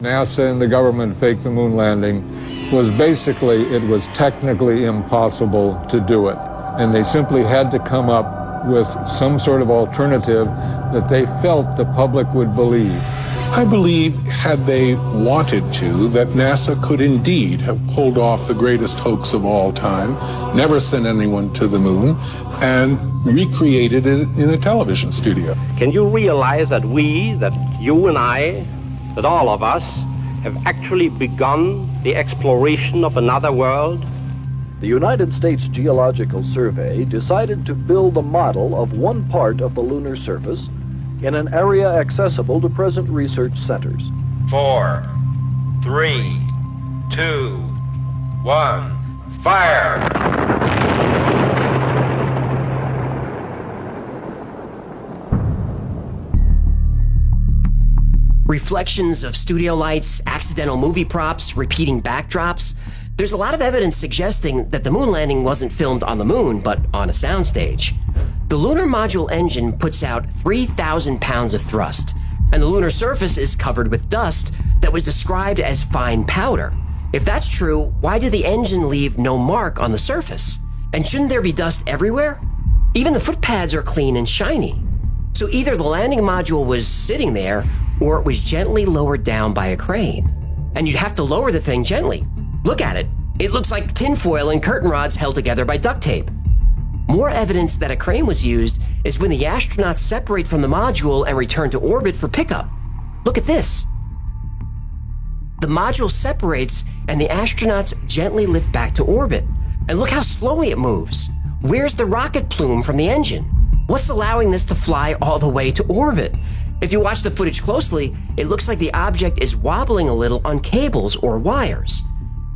NASA and the government faked the moon landing was basically, it was technically impossible to do it. And they simply had to come up with some sort of alternative that they felt the public would believe. I believe, had they wanted to, that NASA could indeed have pulled off the greatest hoax of all time, never sent anyone to the moon, and recreated it in a television studio. Can you realize that you and I, that all of us have actually begun the exploration of another world? The United States Geological Survey decided to build a model of one part of the lunar surface in an area accessible to present research centers. 4, 3, 2, 1, fire! Reflections of studio lights, accidental movie props, repeating backdrops. There's a lot of evidence suggesting that the moon landing wasn't filmed on the moon, but on a soundstage. The lunar module engine puts out 3,000 pounds of thrust, and the lunar surface is covered with dust that was described as fine powder. If that's true, why did the engine leave no mark on the surface? And shouldn't there be dust everywhere? Even the foot pads are clean and shiny. So either the landing module was sitting there, or it was gently lowered down by a crane. And you'd have to lower the thing gently. Look at it. It looks like tinfoil and curtain rods held together by duct tape. More evidence that a crane was used is when the astronauts separate from the module and return to orbit for pickup. Look at this. The module separates and the astronauts gently lift back to orbit. And look how slowly it moves. Where's the rocket plume from the engine? What's allowing this to fly all the way to orbit? If you watch the footage closely, it looks like the object is wobbling a little on cables or wires.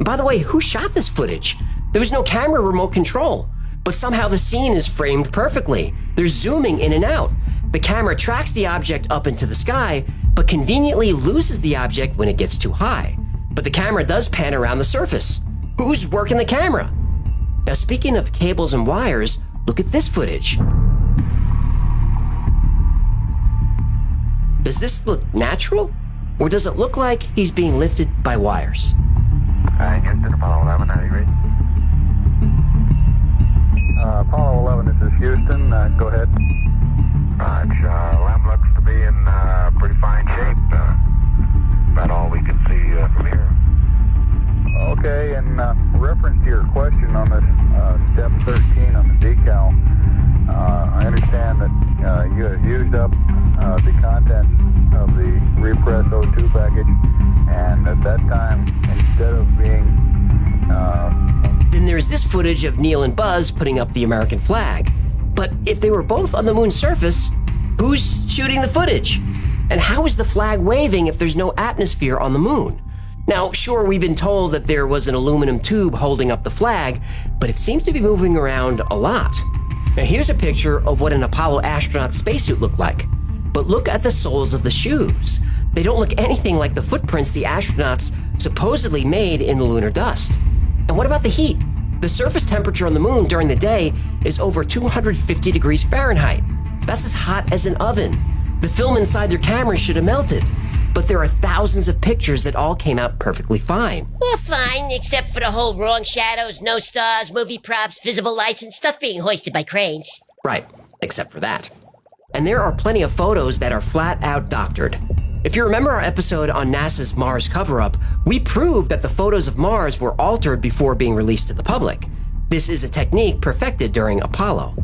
By the way, who shot this footage? There was no camera remote control, but somehow the scene is framed perfectly. They're zooming in and out. The camera tracks the object up into the sky, but conveniently loses the object when it gets too high. But the camera does pan around the surface. Who's working the camera? Now, speaking of cables and wires, look at this footage. Does this look natural? Or does it look like he's being lifted by wires? Houston, Apollo 11, how do you read? Apollo 11, this is Houston. Go ahead. LEM looks to be in pretty fine shape. About all we can see from here. Okay, in reference to your question on this step 13 on the decal, I understand that you have used up the contents of the repressed O2 package, and at that time, instead of being... Then there's this footage of Neil and Buzz putting up the American flag. But if they were both on the moon's surface, who's shooting the footage? And how is the flag waving if there's no atmosphere on the moon? Now, sure, we've been told that there was an aluminum tube holding up the flag, but it seems to be moving around a lot. Now, here's a picture of what an Apollo astronaut spacesuit looked like. But look at the soles of the shoes. They don't look anything like the footprints the astronauts supposedly made in the lunar dust. And what about the heat? The surface temperature on the moon during the day is over 250 degrees Fahrenheit. That's as hot as an oven. The film inside their cameras should have melted. But there are thousands of pictures that all came out perfectly fine. Well, fine, except for the whole wrong shadows, no stars, movie props, visible lights, and stuff being hoisted by cranes. Right, except for that. And there are plenty of photos that are flat out doctored. If you remember our episode on NASA's Mars cover-up, we proved that the photos of Mars were altered before being released to the public. This is a technique perfected during Apollo.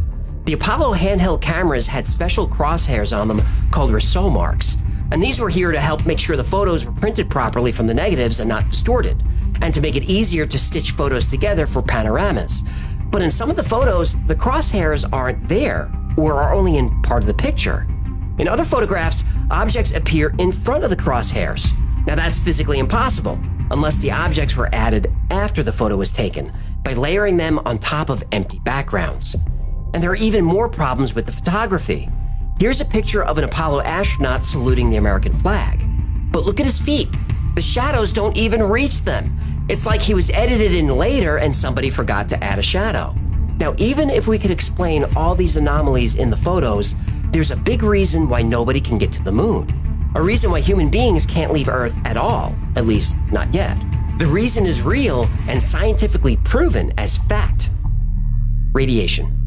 The Apollo handheld cameras had special crosshairs on them called Rousseau marks, and these were here to help make sure the photos were printed properly from the negatives and not distorted, and to make it easier to stitch photos together for panoramas. But in some of the photos, the crosshairs aren't there, or are only in part of the picture. In other photographs, objects appear in front of the crosshairs. Now that's physically impossible, unless the objects were added after the photo was taken, by layering them on top of empty backgrounds. And there are even more problems with the photography. Here's a picture of an Apollo astronaut saluting the American flag. But look at his feet. The shadows don't even reach them. It's like he was edited in later and somebody forgot to add a shadow. Now, even if we could explain all these anomalies in the photos, there's a big reason why nobody can get to the moon. A reason why human beings can't leave Earth at all, at least not yet. The reason is real and scientifically proven as fact. Radiation.